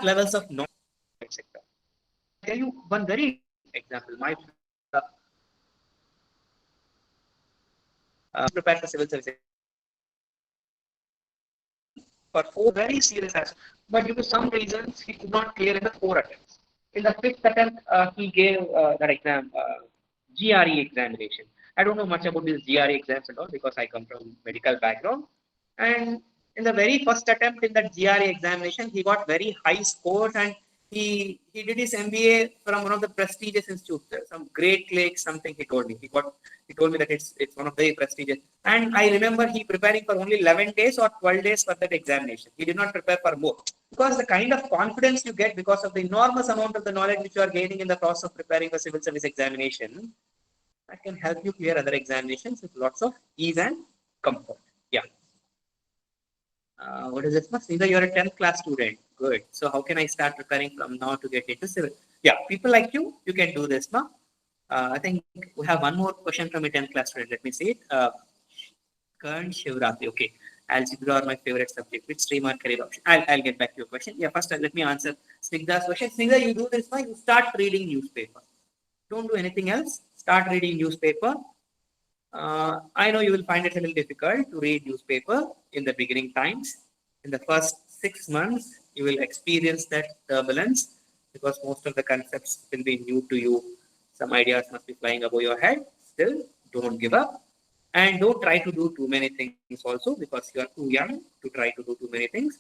[SPEAKER 2] levels of knowledge sector. I'll tell you one very example. My prepared for civil service for 4 very serious aspects, but due to some reasons he could not clear in the 4 attempts. In the 5th attempt, he gave that exam, GRE examination. I don't know much about these GRE exams at all because I come from medical background. And in the very first attempt in that GRE examination, he got very high scores, and he did his MBA from one of the prestigious institutes, some Great Lakes something. He told me that it's one of the very prestigious. And I remember he preparing for only 11 days or 12 days for that examination. He did not prepare for more, because the kind of confidence you get because of the enormous amount of the knowledge which you are gaining in the process of preparing for civil service examination, that can help you clear other examinations with lots of ease and comfort. Yeah. What is it? Either you're a 10th class student. Good. So how can I start preparing from now to get into civil? Yeah, people like you can do this now. I think we have one more question from a 10th class student. Let me see it. Karan Shivratri. Okay. Algebra are my favorite subject. Which stream or career option? I'll get back to your question. Yeah, first let me answer Snigdha's question. Snigdha, you do this by you start reading newspaper. Don't do anything else. Start reading newspaper. I know you will find it a little difficult to read newspaper in the beginning times. In the first 6 months, you will experience that turbulence because most of the concepts will be new to you. Some ideas must be flying above your head. Still, don't give up. And don't try to do too many things also because you are too young to try to do too many things.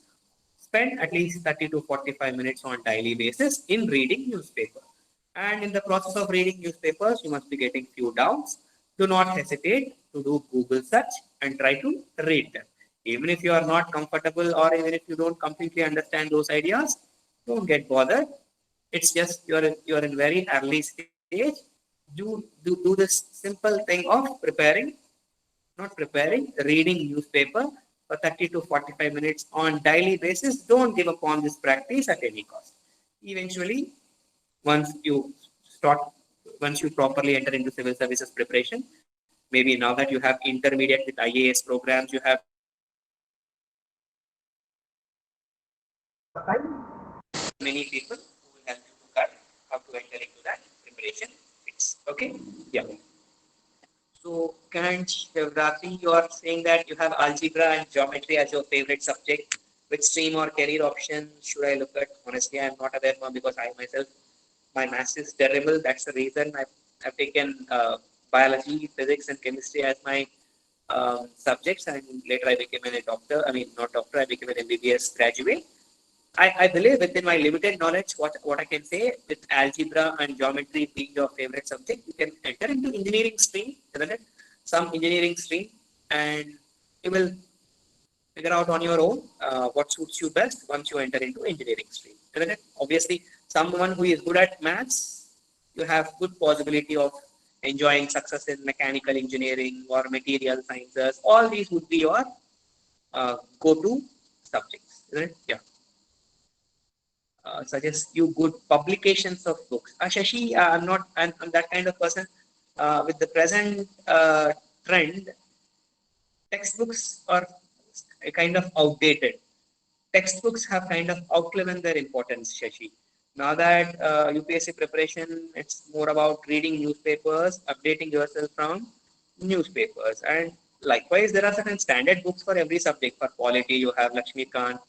[SPEAKER 2] Spend at least 30 to 45 minutes on daily basis in reading newspaper. And in the process of reading newspapers, you must be getting few doubts. Do not hesitate to do Google search and try to read them. Even if you are not comfortable or even if you don't completely understand those ideas, don't get bothered. It's just you're in very early stage. Do this simple thing of reading newspaper for 30 to 45 minutes on daily basis. Don't give up on this practice at any cost. Eventually, once you properly enter into civil services preparation, maybe now that you have intermediate with IAS programs, you have many people who will help you to guide how to enter into that preparation. Okay. Yeah. So, Karan Shivratri, you are saying that you have algebra and geometry as your favorite subject. Which stream or career option should I look at? Honestly, I am not aware now because I myself, my maths is terrible. That's the reason I've taken biology, physics, and chemistry as my subjects, and later I became a doctor. I mean, not doctor. I became an MBBS graduate. I believe within my limited knowledge, what I can say, with algebra and geometry being your favorite subject, you can enter into engineering stream, isn't it? Some engineering stream, and you will figure out on your own what suits you best once you enter into engineering stream, isn't it? Obviously, someone who is good at maths, you have good possibility of enjoying success in mechanical engineering or material sciences. All these would be your go-to subjects, isn't it? Yeah. Suggest you good publications of books. Shashi, I'm that kind of person. With the present trend, textbooks are kind of outdated. Textbooks have kind of outliven their importance, Shashi. Now that UPSC preparation, it's more about reading newspapers, updating yourself from newspapers. And likewise, there are certain standard books for every subject. For polity, you have Lakshmikant.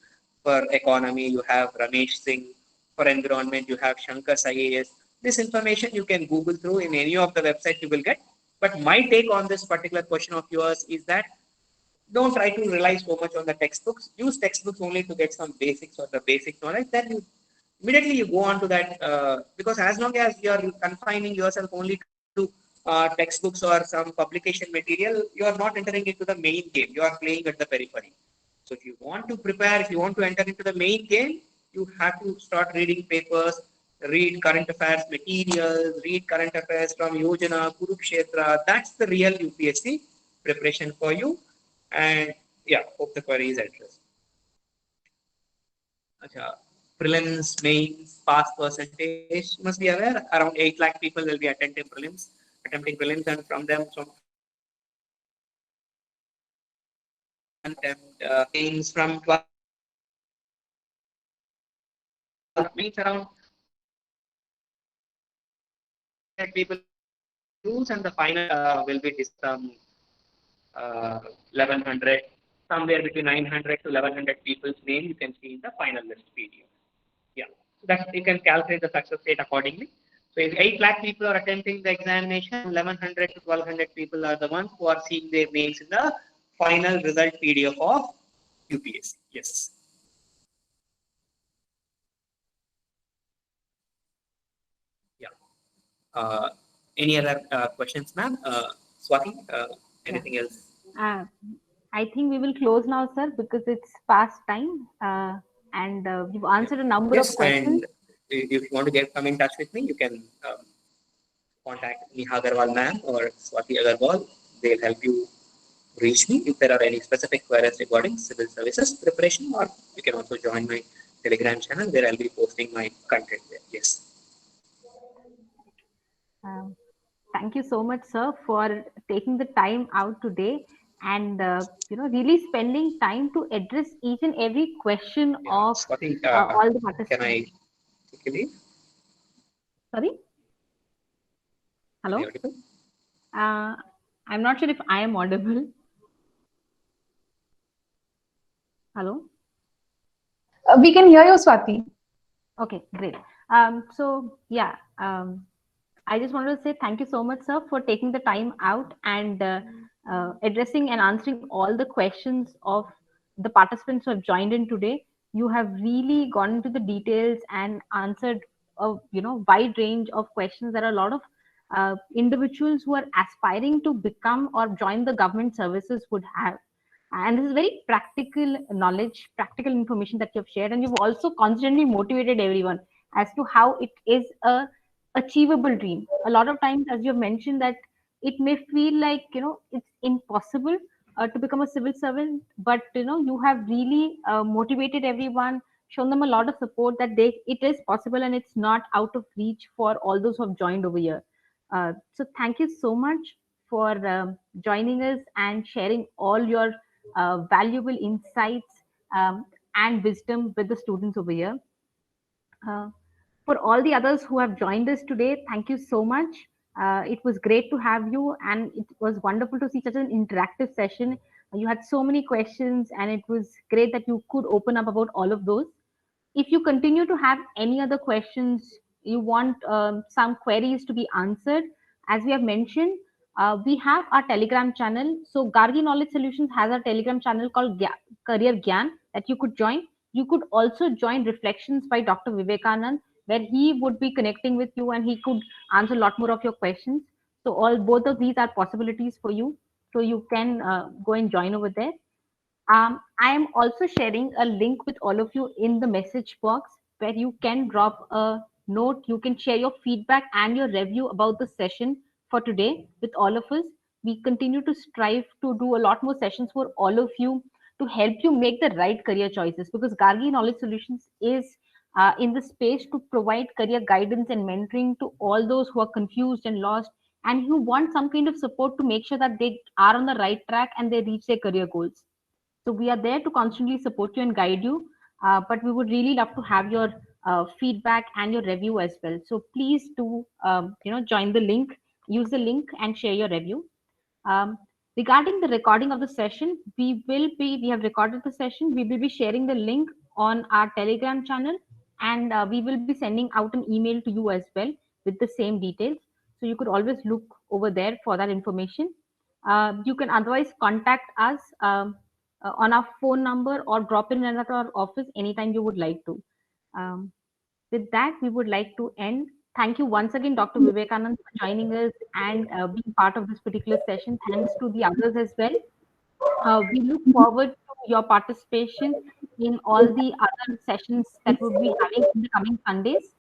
[SPEAKER 2] For economy, you have Ramesh Singh. For environment, you have Shankar IAS. This information you can Google through in any of the websites you will get. But my take on this particular question of yours is that don't try to rely so much on the textbooks. Use textbooks only to get some basics or the basic knowledge. Then you immediately you go on to that, because as long as you are confining yourself only to textbooks or some publication material, you are not entering into the main game. You are playing at the periphery. So if you want to prepare, if you want to enter into the main game, you have to start reading papers, read current affairs materials, read current affairs from Yojana, Kurukshetra. That's the real UPSC preparation for you. And yeah, hope the query is addressed. Achha, prelims, mains, pass percentage. You must be aware around 8 lakh people will be attempting prelims, and from them, mains from 12 means around people use, and the final will be some 1100, somewhere between 900 to 1100 people's name you can see in the final list PDF. Yeah, so that you can calculate the success rate accordingly. So if 8 lakh people are attempting the examination, 1100 to 1200 people are the ones who are seeing their names in the final result PDF of UPSC. Yes. Yeah. Any other questions, ma'am? Swati, anything else?
[SPEAKER 4] I think we will close now, sir, because it's past time. And you've answered a number
[SPEAKER 2] Yes,
[SPEAKER 4] of questions.
[SPEAKER 2] and if you want to come in touch with me, you can contact Neha Agarwal ma'am or Swati Agarwal. They'll help you reach me if there are any specific queries regarding civil services preparation, or you can also join my Telegram channel where I'll be posting my content there. Yes.
[SPEAKER 4] Thank you so much, sir, for taking the time out today and really spending time to address each and every question
[SPEAKER 2] Yeah.
[SPEAKER 4] of
[SPEAKER 2] Swati,
[SPEAKER 4] all the
[SPEAKER 2] can
[SPEAKER 4] participants.
[SPEAKER 2] I take a leave?
[SPEAKER 4] Sorry? Hello? I'm not sure if I am audible. Hello?
[SPEAKER 3] We can hear you, Swati.
[SPEAKER 4] Okay, great. I just wanted to say thank you so much, sir, for taking the time out and addressing and answering all the questions of the participants who have joined in today. You have really gone into the details and answered a wide range of questions. There are a lot of individuals who are aspiring to become or join the government services would have. And this is very practical knowledge, practical information that you've shared, and you've also constantly motivated everyone as to how it is a achievable dream. A lot of times, as you've mentioned, that it may feel like it's impossible to become a civil servant, but you have really motivated everyone, shown them a lot of support that it is possible and it's not out of reach for all those who have joined over here. So thank you so much for joining us and sharing all your valuable insights and wisdom with the students over here. For all the others who have joined us today, thank you so much. It was great to have you, and it was wonderful to see such an interactive session. You had so many questions, and it was great that you could open up about all of those. If you continue to have any other questions, you want some queries to be answered, as we have mentioned, we have our Telegram channel. So Gargi Knowledge Solutions has a Telegram channel called Career Gyan that you could join. You could also join Reflections by Dr. Vivekanand, where he would be connecting with you and he could answer a lot more of your questions. So both of these are possibilities for you. So you can go and join over there. I am also sharing a link with all of you in the message box where you can drop a note. You can share your feedback and your review about the session for today with all of us. We continue to strive to do a lot more sessions for all of you to help you make the right career choices, because Gargi Knowledge Solutions is in the space to provide career guidance and mentoring to all those who are confused and lost and who want some kind of support to make sure that they are on the right track and they reach their career goals. So we are there to constantly support you and guide you, but we would really love to have your feedback and your review as well. So please do, join the link, use the link and share your review. Regarding the recording of the session, we have recorded the session. We will be sharing the link on our Telegram channel, and we will be sending out an email to you as well with the same details. So you could always look over there for that information. You can otherwise contact us on our phone number or drop in at our office anytime you would like to. With that, we would like to end. Thank you once again, Dr. Vivekanand, for joining us and being part of this particular session. Thanks to the others as well. We look forward to your participation in all the other sessions that we'll be having in the coming Sundays.